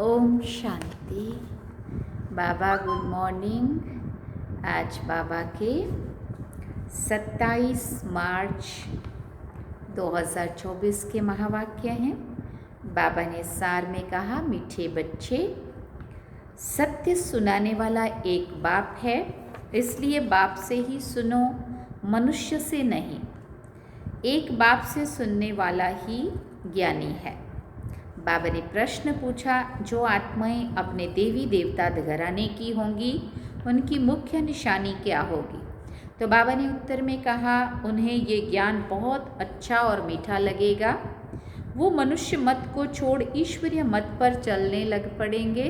ओम शांति। बाबा good morning. आज बाबा के 27 मार्च 2024 के महावाक्य हैं। बाबा ने सार में कहा, मीठे बच्चे, सत्य सुनाने वाला एक बाप है, इसलिए बाप से ही सुनो, मनुष्य से नहीं। एक बाप से सुनने वाला ही ज्ञानी है। बाबा ने प्रश्न पूछा, जो आत्माएं अपने देवी देवता घराने की होंगी, उनकी मुख्य निशानी क्या होगी? तो बाबा ने उत्तर में कहा, उन्हें ये ज्ञान बहुत अच्छा और मीठा लगेगा। वो मनुष्य मत को छोड़ ईश्वरीय मत पर चलने लग पड़ेंगे।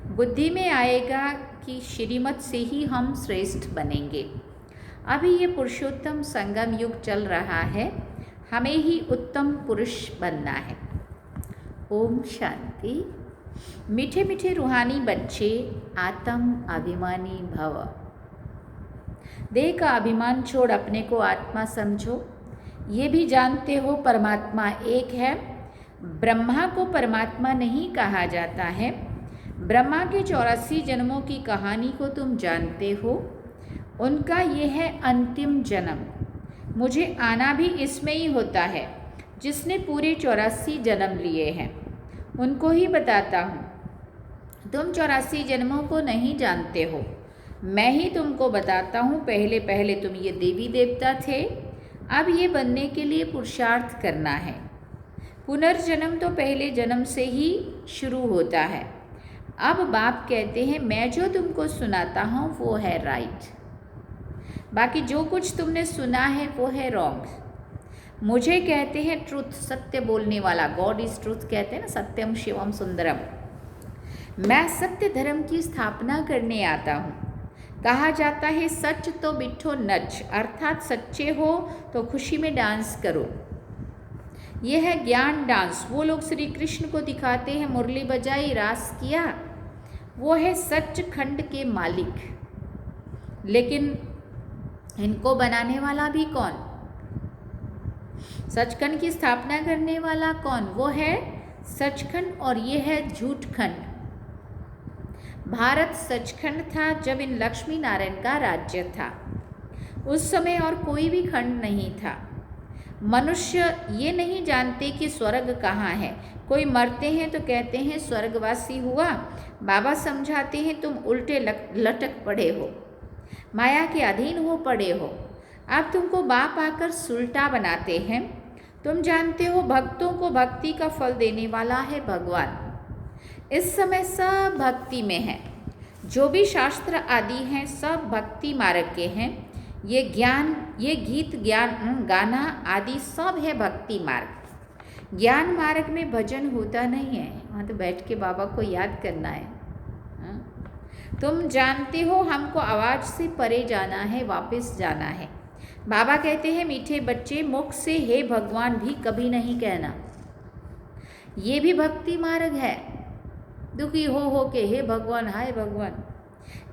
बुद्धि में आएगा कि श्रीमत से ही हम श्रेष्ठ बनेंगे। अभी ये पुरुषोत्तम संगम युग चल रहा है, हमें ही उत्तम पुरुष बनना है। ओम शांति। मीठे मीठे रूहानी बच्चे, आत्म अभिमानी भव। देह का अभिमान छोड़ अपने को आत्मा समझो। ये भी जानते हो परमात्मा एक है। ब्रह्मा को परमात्मा नहीं कहा जाता है। ब्रह्मा के 84 जन्मों की कहानी को तुम जानते हो। उनका ये है अंतिम जन्म। मुझे आना भी इसमें ही होता है। जिसने पूरे 84 जन्म लिए हैं उनको ही बताता हूँ। तुम 84 जन्मों को नहीं जानते हो, मैं ही तुमको बताता हूँ। पहले पहले तुम ये देवी देवता थे, अब ये बनने के लिए पुरुषार्थ करना है। पुनर्जन्म तो पहले जन्म से ही शुरू होता है। अब बाप कहते हैं, मैं जो तुमको सुनाता हूँ वो है राइट, बाकी जो कुछ तुमने सुना है वो है रॉन्ग। मुझे कहते हैं ट्रुथ, सत्य बोलने वाला। गॉड इज ट्रुथ कहते हैं ना, सत्यम शिवम सुंदरम। मैं सत्य धर्म की स्थापना करने आता हूँ। कहा जाता है सच तो बिठो नच, अर्थात सच्चे हो तो खुशी में डांस करो। यह है ज्ञान डांस। वो लोग श्री कृष्ण को दिखाते हैं, मुरली बजाई, रास किया, वो है सचखंड के मालिक। लेकिन इनको बनाने वाला भी कौन? सचखंड की स्थापना करने वाला कौन? वो है सचखंड, और ये है झूठखंड। भारत सचखंड था जब इन लक्ष्मी नारायण का राज्य था। उस समय और कोई भी खंड नहीं था। मनुष्य ये नहीं जानते कि स्वर्ग कहाँ है। कोई मरते हैं तो कहते हैं स्वर्गवासी हुआ। बाबा समझाते हैं, तुम उल्टे लटक पड़े हो, माया के अधीन हो पड़े हो। अब तुमको बाप आकर सुलटा बनाते हैं। तुम जानते हो भक्तों को भक्ति का फल देने वाला है भगवान। इस समय सब भक्ति में है। जो भी शास्त्र आदि हैं सब भक्ति मार्ग के हैं। ये ज्ञान, ये गीत, ज्ञान गाना आदि सब है भक्ति मार्ग। ज्ञान मार्ग में भजन होता नहीं है, वहाँ तो बैठ के बाबा को याद करना है। तुम जानते हो हमको आवाज़ से परे जाना है, वापस जाना है। बाबा कहते हैं, मीठे बच्चे, मुख से हे भगवान भी कभी नहीं कहना। ये भी भक्ति मार्ग है। दुखी हो के हे भगवान, हाय भगवान।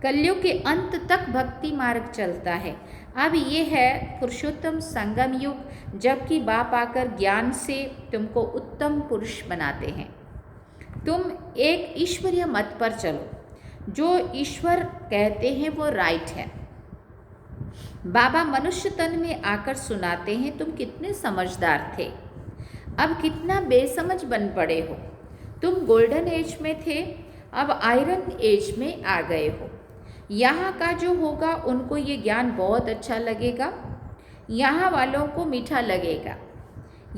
कलयुग के अंत तक भक्ति मार्ग चलता है। अब ये है पुरुषोत्तम संगम युग, जबकि बाप आकर ज्ञान से तुमको उत्तम पुरुष बनाते हैं। तुम एक ईश्वरीय मत पर चलो। जो ईश्वर कहते हैं वो राइट है। बाबा मनुष्य तन में आकर सुनाते हैं, तुम कितने समझदार थे, अब कितना बेसमझ बन पड़े हो। तुम गोल्डन एज में थे, अब आयरन एज में आ गए हो। यहाँ का जो होगा उनको ये ज्ञान बहुत अच्छा लगेगा, यहाँ वालों को मीठा लगेगा।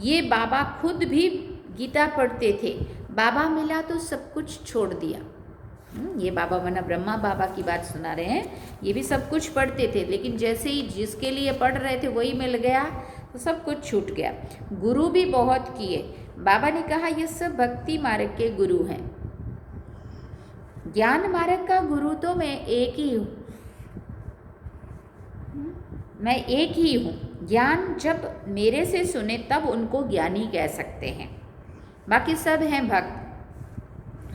ये बाबा खुद भी गीता पढ़ते थे। बाबा मिला तो सब कुछ छोड़ दिया। ये बाबा मना ब्रह्मा बाबा की बात सुना रहे हैं। ये भी सब कुछ पढ़ते थे, लेकिन जैसे ही जिसके लिए पढ़ रहे थे वही मिल गया तो सब कुछ छूट गया। गुरु भी बहुत किए। बाबा ने कहा ये सब भक्ति मार्ग के गुरु हैं। ज्ञान मार्ग का गुरु तो मैं एक ही हूँ। मैं एक ही हूँ। ज्ञान जब मेरे से सुने तब उनको ज्ञानी कह सकते हैं, बाकी सब हैं भक्त।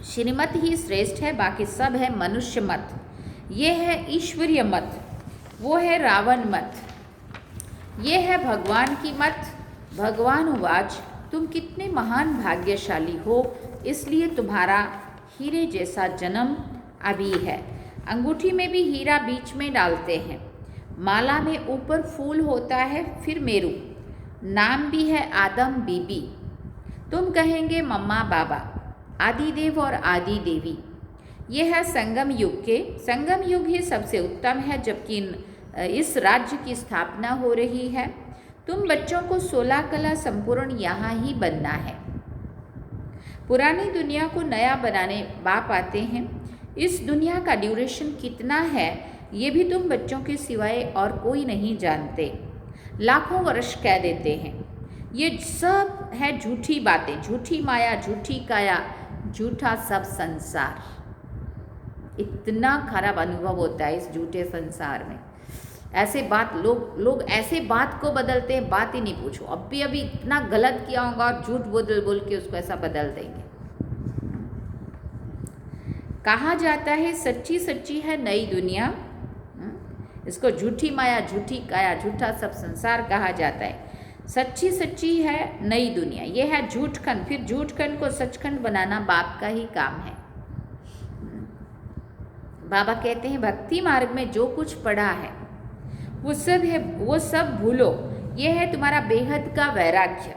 श्रीमत ही श्रेष्ठ है, बाकी सब है मनुष्य मत। ये है ईश्वरीय मत, वो है रावण मत। ये है भगवान की मत, भगवान उवाच, तुम कितने महान भाग्यशाली हो, इसलिए तुम्हारा हीरे जैसा जन्म अभी है। अंगूठी में भी हीरा बीच में डालते हैं, माला में ऊपर फूल होता है, फिर मेरू, नाम भी है आदम बीबी। तुम कहेंगे मम्मा बाबा, आदिदेव और आदि देवी। ये है संगम युग के, संगम युग ही सबसे उत्तम है, जबकि इस राज्य की स्थापना हो रही है। तुम बच्चों को 16 कला संपूर्ण यहाँ ही बनना है। पुरानी दुनिया को नया बनाने बाप आते हैं। इस दुनिया का ड्यूरेशन कितना है ये भी तुम बच्चों के सिवाय और कोई नहीं जानते। लाखों वर्ष कह देते हैं। ये सब है झूठी बातें, झूठी माया, झूठी काया, झूठा सब संसार। इतना खराब अनुभव होता है इस झूठे संसार में। ऐसे बात लोग ऐसे बात को बदलते हैं, बात ही नहीं पूछो। अभी इतना गलत किया होगा और झूठ बोल के उसको ऐसा बदल देंगे। कहा जाता है सच्ची सच्ची है नई दुनिया, इसको झूठी माया, झूठी काया, झूठा सब संसार कहा जाता है। सच्ची सच्ची है नई दुनिया, ये है झूठखंड। फिर झूठखंड को सचखंड बनाना बाप का ही काम है। बाबा कहते हैं भक्ति मार्ग में जो कुछ पढ़ा है वो सब भूलो। ये है तुम्हारा बेहद का वैराग्य।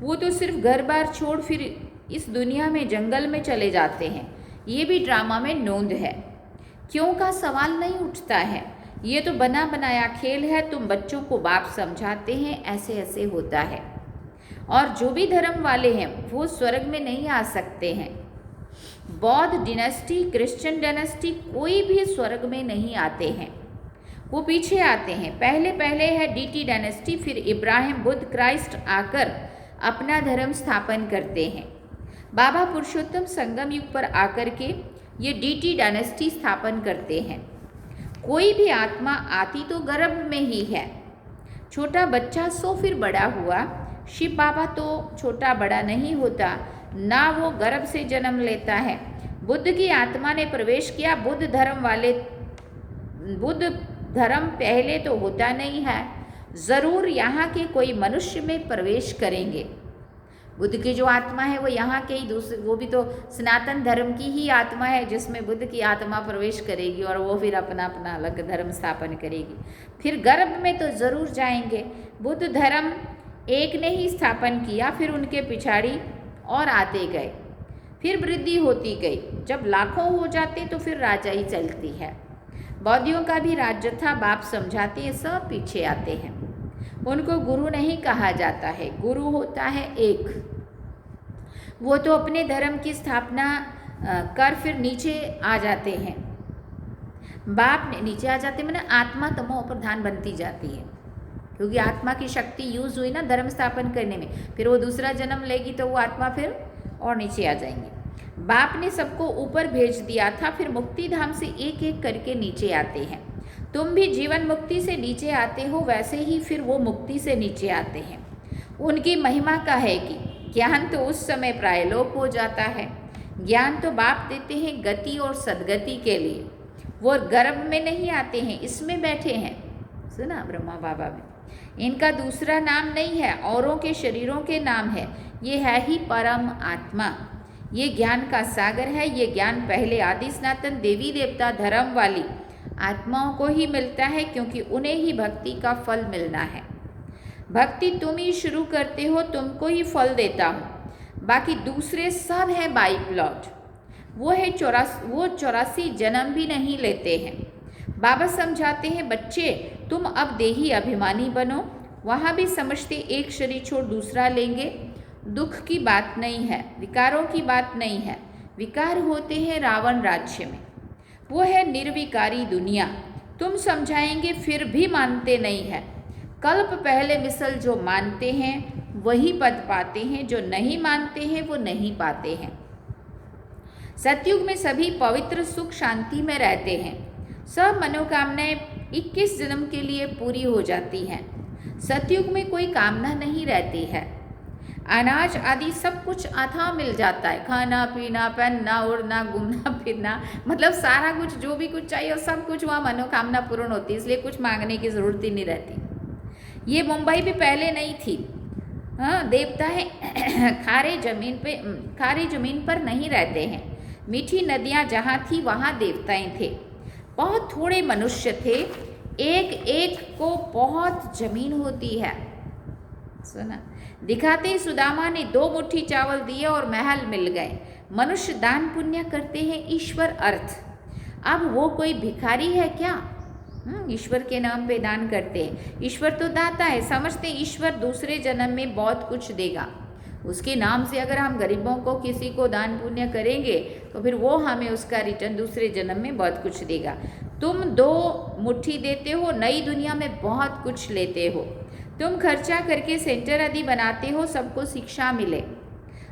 वो तो सिर्फ घर बार छोड़ फिर इस दुनिया में जंगल में चले जाते हैं। ये भी ड्रामा में नोंद है। क्यों का सवाल नहीं उठता है। ये तो बना बनाया खेल है। तुम बच्चों को बाप समझाते हैं ऐसे ऐसे होता है। और जो भी धर्म वाले हैं वो स्वर्ग में नहीं आ सकते हैं। बौद्ध डिनेस्टी, क्रिश्चियन डिनेस्टी, कोई भी स्वर्ग में नहीं आते हैं, वो पीछे आते हैं। पहले है डीटी डायनेस्टी, फिर इब्राहिम, बुद्ध, क्राइस्ट आकर अपना धर्म स्थापन करते हैं। बाबा पुरुषोत्तम संगम युग पर आकर के ये डीटी डायनेस्टी स्थापन करते हैं। कोई भी आत्मा आती तो गर्भ में ही है। छोटा बच्चा सो फिर बड़ा हुआ। शिव बाबा तो छोटा बड़ा नहीं होता, ना वो गर्भ से जन्म लेता है। बुद्ध की आत्मा ने प्रवेश किया। बुद्ध धर्म पहले तो होता नहीं है, ज़रूर यहाँ के कोई मनुष्य में प्रवेश करेंगे। बुद्ध की जो आत्मा है वो यहाँ के ही दूसरे, वो भी तो सनातन धर्म की ही आत्मा है जिसमें बुद्ध की आत्मा प्रवेश करेगी और वो फिर अपना अपना अलग धर्म स्थापन करेगी। फिर गर्भ में तो ज़रूर जाएंगे। बुद्ध धर्म एक ने ही स्थापन किया, फिर उनके पिछाड़ी और आते गए, फिर वृद्धि होती गई। जब लाखों हो जाते तो फिर राजा ही चलती है। बौद्धियों का भी राज्य था, बाप समझाते हैं, सब पीछे आते हैं। उनको गुरु नहीं कहा जाता है, गुरु होता है एक। वो तो अपने धर्म की स्थापना कर फिर नीचे आ जाते हैं। बाप ने नीचे आ जाते मैंने आत्मा तमो प्रधान बनती जाती है, क्योंकि आत्मा की शक्ति यूज हुई ना धर्म स्थापन करने में। फिर वो दूसरा जन्म लेगी तो वो आत्मा फिर और नीचे आ जाएंगे। बाप ने सबको ऊपर भेज दिया था, फिर मुक्ति धाम से एक एक करके नीचे आते हैं। तुम भी जीवन मुक्ति से नीचे आते हो, वैसे ही फिर वो मुक्ति से नीचे आते हैं। उनकी महिमा का है कि ज्ञान तो उस समय प्रायलोप हो जाता है। ज्ञान तो बाप देते हैं गति और सदगति के लिए। वो गर्भ में नहीं आते हैं, इसमें बैठे हैं। सुना ब्रह्मा बाबा में, इनका दूसरा नाम नहीं है, औरों के शरीरों के नाम है। ये है ही परम आत्मा। ये ज्ञान का सागर है। ये ज्ञान पहले आदि सनातन देवी देवता धर्म वाली आत्माओं को ही मिलता है, क्योंकि उन्हें ही भक्ति का फल मिलना है। भक्ति तुम ही शुरू करते हो, तुमको ही फल देता हूँ। बाकी दूसरे सब है बाई प्लॉट। वो 84 जन्म भी नहीं लेते हैं। बाबा समझाते हैं बच्चे तुम अब देही अभिमानी बनो। वहाँ भी समझते एक शरीर छोड़ दूसरा लेंगे। दुख की बात नहीं है, विकारों की बात नहीं है। विकार होते हैं रावण राज्य में, वो है निर्विकारी दुनिया। तुम समझाएंगे फिर भी मानते नहीं है। कल्प पहले मिसल जो मानते हैं वही पद पाते हैं, जो नहीं मानते हैं वो नहीं पाते हैं। सतयुग में सभी पवित्र सुख शांति में रहते हैं। सब मनोकामनाएं 21 जन्म के लिए पूरी हो जाती हैं। सतयुग में कोई कामना नहीं रहती है। अनाज आदि सब कुछ अथाह मिल जाता है। खाना पीना, पहनना, उड़ना, घूमना फिरना, मतलब सारा कुछ जो भी कुछ चाहिए और सब कुछ वहाँ मनोकामना पूर्ण होती है, इसलिए कुछ मांगने की ज़रूरत ही नहीं रहती। ये मुंबई भी पहले नहीं थी। हाँ, देवता है खारे जमीन पर नहीं रहते हैं। मीठी नदियाँ जहाँ थी वहाँ देवताएं थे। बहुत थोड़े मनुष्य थे, एक एक को बहुत जमीन होती है। सुना, दिखाते ही सुदामा ने 2 मुट्ठी चावल दिए और महल मिल गए। मनुष्य दान पुण्य करते हैं, ईश्वर अर्थ। अब वो कोई भिखारी है क्या? ईश्वर के नाम पे दान करते हैं। ईश्वर तो दाता है, समझते ईश्वर दूसरे जन्म में बहुत कुछ देगा। उसके नाम से अगर हम गरीबों को किसी को दान पुण्य करेंगे तो फिर वो हमें उसका रिटर्न दूसरे जन्म में बहुत कुछ देगा। तुम 2 मुट्ठी देते हो, नई दुनिया में बहुत कुछ लेते हो। तुम खर्चा करके सेंटर आदि बनाते हो, सबको शिक्षा मिले।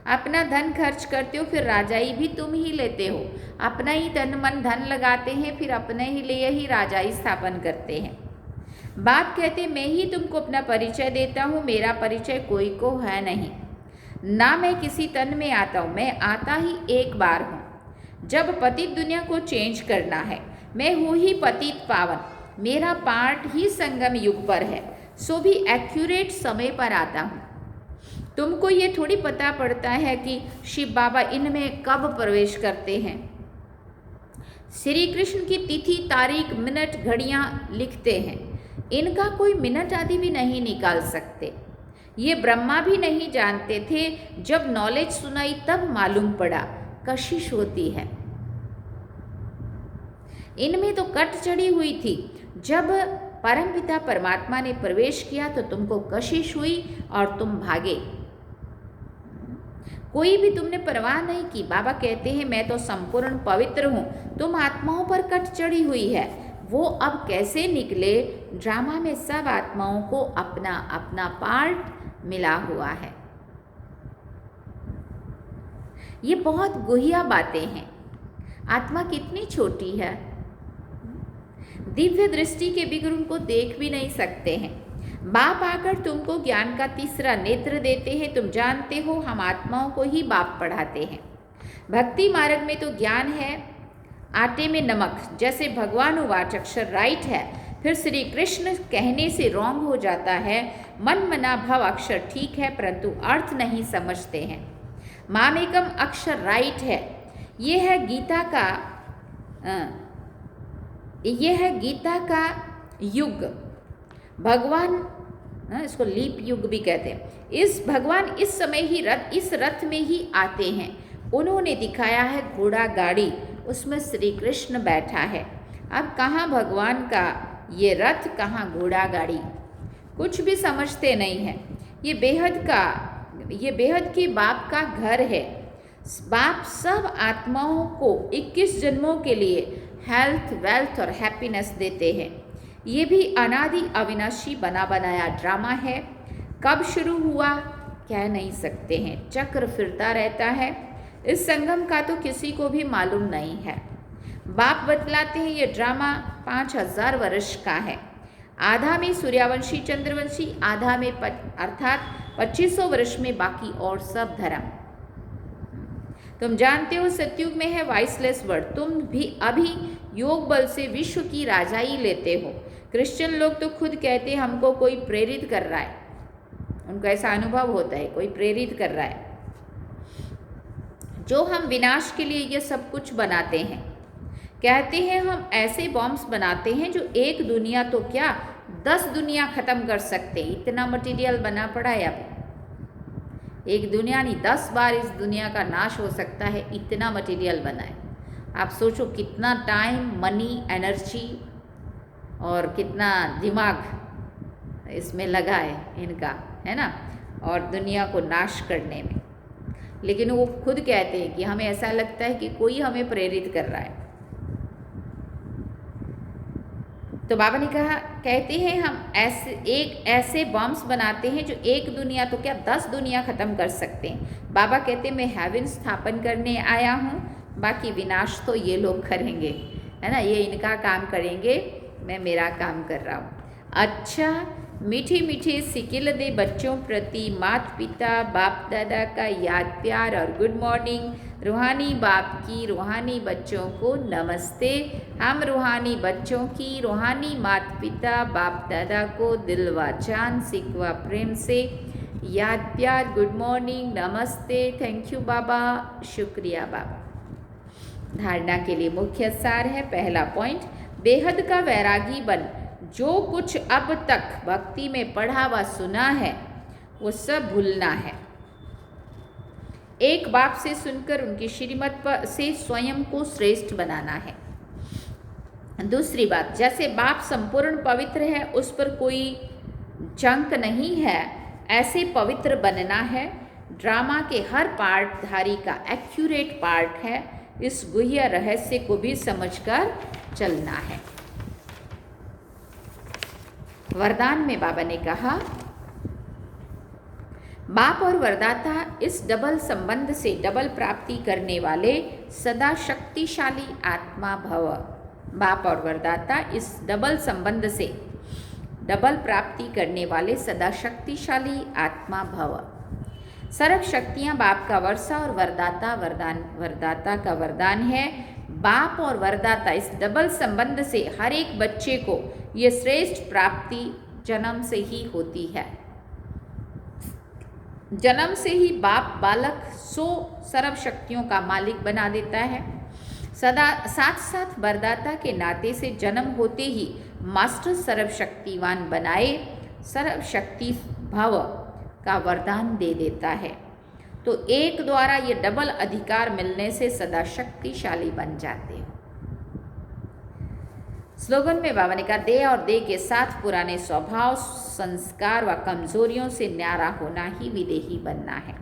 अपना धन खर्च करते हो, फिर राजाई भी तुम ही लेते हो। अपना ही तन मन धन लगाते हैं, फिर अपने ही लिए ही राजाई स्थापन करते हैं। बाप कहते मैं ही तुमको अपना परिचय देता हूँ, मेरा परिचय कोई को है नहीं। ना मैं किसी तन में आता हूँ, मैं आता ही एक बार हूँ। जब पतित दुनिया को चेंज करना है, मैं हूँ ही पतित पावन। मेरा पार्ट ही संगम युग पर है, सो भी एक्यूरेट समय पर आता हूँ। तुमको ये थोड़ी पता पड़ता है कि शिव बाबा इनमें कब प्रवेश करते हैं। श्री कृष्ण की तिथि, तारीख, मिनट, घड़ियाँ लिखते हैं। इनका कोई मिनट आदि भी नहीं निकाल सकते। ये ब्रह्मा भी नहीं जानते थे। जब नॉलेज सुनाई तब मालूम पड़ा कशिश होती है। इनमें तो कट चढ़ी हुई थी। जब परमपिता परमात्मा ने प्रवेश किया तो तुमको कशिश हुई और तुम भागे। कोई भी तुमने परवाह नहीं की। बाबा कहते हैं मैं तो संपूर्ण पवित्र हूँ, तुम आत्माओं पर कट चढ़ी हुई है। वो अब कैसे निकले? ड्रामा में सब आत्माओं को अपना अपना पार्ट मिला हुआ है। ये बहुत गुहिया बातें हैं। आत्मा कितनी छोटी है, दिव्य दृष्टि के बिगर उनको देख भी नहीं सकते हैं। बाप आकर तुमको ज्ञान का तीसरा नेत्र देते हैं। तुम जानते हो हम आत्माओं को ही बाप पढ़ाते हैं। भक्ति मार्ग में तो ज्ञान है आटे में नमक, जैसे भगवान उवाच अक्षर राइट है, फिर श्री कृष्ण कहने से रॉन्ग हो जाता है। मन मना भव अक्षर ठीक है, परंतु अर्थ नहीं समझते हैं। मामेकम अक्षर राइट है। ये है गीता का युग। भगवान इसको लीप युग भी कहते हैं। भगवान इस समय ही इस रथ में ही आते हैं। उन्होंने दिखाया है घोड़ा गाड़ी, उसमें श्री कृष्ण बैठा है। अब कहाँ भगवान का ये रथ, कहाँ घोड़ा गाड़ी, कुछ भी समझते नहीं है। ये बेहद की बाप का घर है। बाप सब आत्माओं को 21 जन्मों के लिए हेल्थ, वेल्थ और हैप्पीनेस देते हैं। ये भी अनादि अविनाशी बना बनाया ड्रामा है। कब शुरू हुआ कह नहीं सकते हैं, चक्र फिरता रहता है। इस संगम का तो किसी को भी मालूम नहीं है। बाप बतलाते हैं ये ड्रामा 5000 वर्ष का है। आधा में सूर्यवंशी चंद्रवंशी, आधा में अर्थात 2500 वर्ष में बाकी और सब धर्म। तुम जानते हो सतयुग में है वाइसलेस वर्ड। तुम भी अभी योग बल से विश्व की राजाई लेते हो। क्रिश्चियन लोग तो खुद कहते हैं हमको कोई प्रेरित कर रहा है। उनको ऐसा अनुभव होता है कोई प्रेरित कर रहा है। जो हम विनाश के लिए ये सब कुछ बनाते हैं। कहते हैं हम ऐसे बॉम्ब्स बनाते हैं जो एक दुनिया तो क्या 10 दुनिया ख़त्म कर सकते। इतना मटेरियल बना पड़ा है। अब एक दुनिया नहीं 10 बार इस दुनिया का नाश हो सकता है, इतना मटेरियल बना है। आप सोचो कितना टाइम, मनी, एनर्जी और कितना दिमाग इसमें लगा है इनका, है ना, और दुनिया को नाश करने में। लेकिन वो खुद कहते हैं कि हमें ऐसा लगता है कि कोई हमें प्रेरित कर रहा है। तो बाबा ने कहा, कहते हैं हम ऐसे बॉम्ब्स बनाते हैं जो एक दुनिया तो क्या 10 दुनिया ख़त्म कर सकते हैं। बाबा कहते हैं मैं हेवन स्थापन करने आया हूँ, बाकी विनाश तो ये लोग करेंगे, है ना, ये इनका काम करेंगे, मैं मेरा काम कर रहा हूँ। अच्छा, मीठे मीठे सिकिल दे बच्चों प्रति माता पिता बाप दादा का याद प्यार और गुड मॉर्निंग। रूहानी बाप की रूहानी बच्चों को नमस्ते। हम रूहानी बच्चों की रूहानी माता पिता बाप दादा को दिल व जान सिकवा प्रेम से याद प्यार, गुड मॉर्निंग, नमस्ते, थैंक यू बाबा, शुक्रिया बाबा। धारणा के लिए मुख्य सार है। पहला पॉइंट, बेहद का वैरागी बन। जो कुछ अब तक भक्ति में पढ़ा व सुना है वो सब भूलना है। एक बाप से सुनकर उनकी श्रीमत पर से स्वयं को श्रेष्ठ बनाना है। दूसरी बात, जैसे बाप संपूर्ण पवित्र है, उस पर कोई जंक नहीं है, ऐसे पवित्र बनना है। ड्रामा के हर पार्टधारी का एक्यूरेट पार्ट है। इस गुह्य रहस्य को भी समझकर चलना है। वरदान में बाबा ने कहा, बाप और वरदाता इस डबल संबंध से डबल प्राप्ति करने वाले सदा शक्तिशाली आत्मा भव। बाप और वरदाता इस डबल संबंध से डबल प्राप्ति करने वाले सदा शक्तिशाली आत्मा भव। सर्व शक्तियाँ बाप का वर्षा और वरदाता का वरदान है। बाप और वरदाता इस डबल संबंध से हर एक बच्चे को ये श्रेष्ठ प्राप्ति जन्म से ही होती है। जन्म से ही बाप बालक 100 सर्व शक्तियों का मालिक बना देता है। सदा साथ साथ वरदाता के नाते से जन्म होते ही मास्टर सर्वशक्तिवान बनाए सर्व शक्ति भव का वरदान दे देता है। तो एक द्वारा ये डबल अधिकार मिलने से सदा शक्तिशाली बन जाते हो। स्लोगन में बाबा ने कहा, देह और देह के साथ पुराने स्वभाव, संस्कार व कमजोरियों से न्यारा होना ही विदेही बनना है।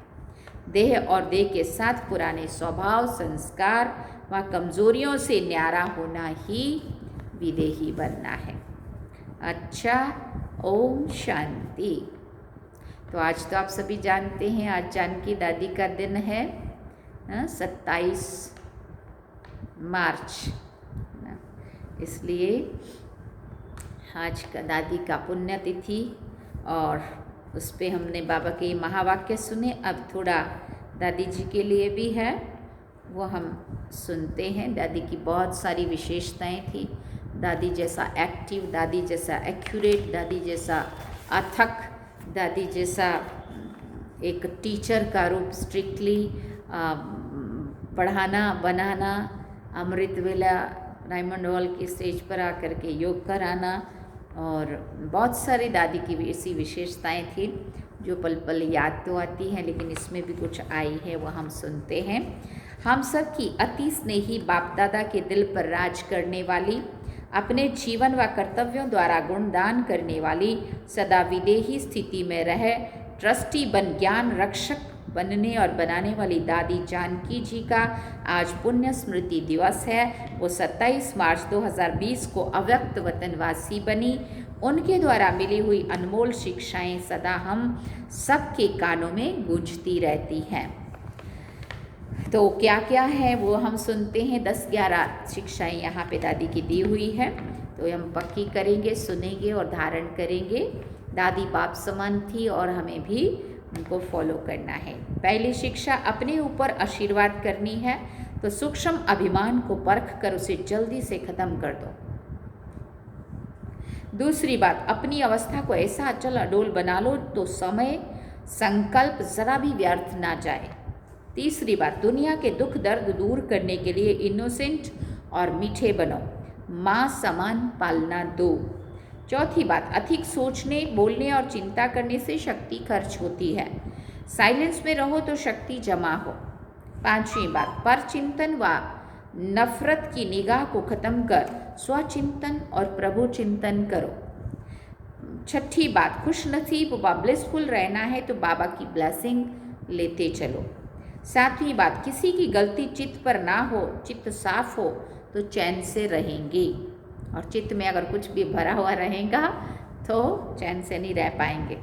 देह और देह के साथ पुराने स्वभाव, संस्कार व कमजोरियों से न्यारा होना ही विदेही बनना है। अच्छा, ओम शांति। तो आज तो आप सभी जानते हैं, आज जानकी दादी का दिन है 27 मार्च, इसलिए आज का दादी का पुण्यतिथि और उस पर हमने बाबा के महावाक्य सुने। अब थोड़ा दादी जी के लिए भी है, वो हम सुनते हैं। दादी की बहुत सारी विशेषताएं थी। दादी जैसा एक्टिव, दादी जैसा एक्यूरेट, दादी जैसा अथक, दादी जैसा एक टीचर का रूप स्ट्रिक्टली पढ़ाना, बनाना, अमृत वेला डायमंड हॉल की स्टेज पर आकर के योग कराना, और बहुत सारी दादी की ऐसी विशेषताएं थी जो पल पल याद तो आती हैं, लेकिन इसमें भी कुछ आई है, वो हम सुनते हैं। हम सब की अति स्नेही बाप दादा के दिल पर राज करने वाली, अपने जीवन व कर्तव्यों द्वारा गुणदान करने वाली, सदा विदेही स्थिति में रहे ट्रस्टी बन ज्ञान रक्षक बनने और बनाने वाली दादी जानकी जी का आज पुण्य स्मृति दिवस है। वो 27 मार्च 2020 को अव्यक्त वतनवासी बनी। उनके द्वारा मिली हुई अनमोल शिक्षाएं सदा हम सबके कानों में गूंजती रहती हैं। तो क्या क्या है वो हम सुनते हैं। 10-11 शिक्षाएं यहाँ पे दादी की दी हुई है, तो हम पक्की करेंगे, सुनेंगे और धारण करेंगे। दादी बाप समान थी और हमें भी उनको फॉलो करना है। पहली शिक्षा, अपने ऊपर आशीर्वाद करनी है तो सूक्ष्म अभिमान को परख कर उसे जल्दी से खत्म कर दो। दूसरी बात, अपनी अवस्था को ऐसा अचल अडोल बना लो तो समय संकल्प जरा भी व्यर्थ ना जाए। तीसरी बात, दुनिया के दुख दर्द दूर करने के लिए इनोसेंट और मीठे बनो, माँ समान पालना दो। चौथी बात, अधिक सोचने, बोलने और चिंता करने से शक्ति खर्च होती है। साइलेंस में रहो तो शक्ति जमा हो। पांचवी बात, पर चिंतन व नफरत की निगाह को खत्म कर स्वचिंतन और प्रभु चिंतन करो। छठी बात, खुश नसीब व ब्लिसफुल रहना है तो बाबा की ब्लेसिंग लेते चलो। सातवीं बात, किसी की गलती चित्त पर ना हो, चित्त साफ हो तो चैन से रहेंगे, और चित्त में अगर कुछ भी भरा हुआ रहेगा तो चैन से नहीं रह पाएंगे।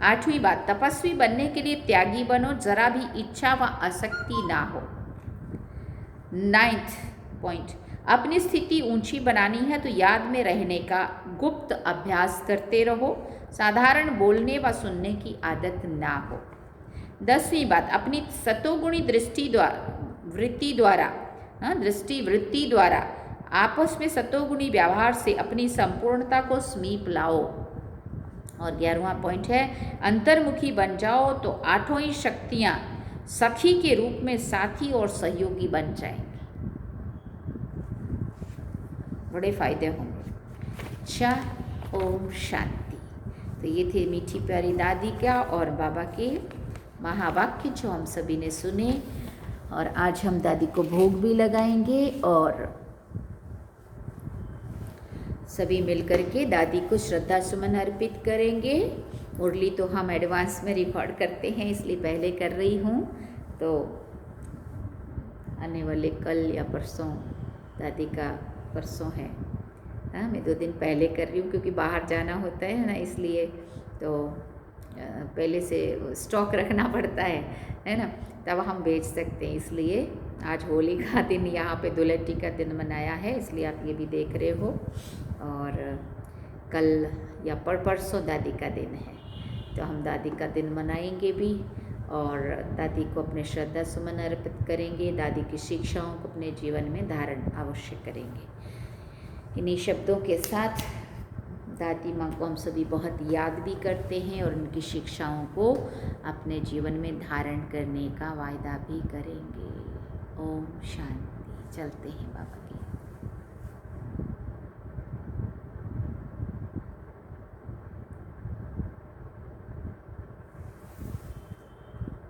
आठवीं बात, तपस्वी बनने के लिए त्यागी बनो, जरा भी इच्छा व आसक्ति ना हो। 9th पॉइंट, अपनी स्थिति ऊंची बनानी है तो याद में रहने का गुप्त अभ्यास करते रहो, साधारण बोलने व सुनने की आदत ना हो। 10वीं बात, अपनी सतोगुणी दृष्टि वृत्ति द्वारा आपस में सतोगुणी व्यवहार से अपनी संपूर्णता को समीप लाओ। और 11वां पॉइंट है अंतर्मुखी बन जाओ तो आठों ही शक्तियाँ सखी के रूप में साथी और सहयोगी बन जाएंगी, बड़े फायदे होंगे। अच्छा, ओम शांति। तो ये थे मीठी प्यारी दादी का और बाबा के महावाक्य जो हम सभी ने सुने, और आज हम दादी को भोग भी लगाएंगे और सभी मिलकर के दादी को श्रद्धा सुमन अर्पित करेंगे। मुरली तो हम एडवांस में रिकॉर्ड करते हैं इसलिए पहले कर रही हूँ, तो आने वाले कल या परसों, दादी का परसों है, हाँ मैं 2 दिन पहले कर रही हूँ क्योंकि बाहर जाना होता है ना, इसलिए तो पहले से स्टॉक रखना पड़ता है ना, तब हम बेच सकते हैं। इसलिए आज होली का दिन, यहाँ पे दुलहटी का दिन मनाया है, इसलिए आप ये भी देख रहे हो। और कल या परसों दादी का दिन है, तो हम दादी का दिन मनाएंगे भी और दादी को अपने श्रद्धा सुमन अर्पित करेंगे, दादी की शिक्षाओं को अपने जीवन में धारण अवश्य करेंगे। इन्हीं शब्दों के साथ दादी माँ को हम सभी बहुत याद भी करते हैं और उनकी शिक्षाओं को अपने जीवन में धारण करने का वायदा भी करेंगे। ओम शांति। चलते हैं बाबा।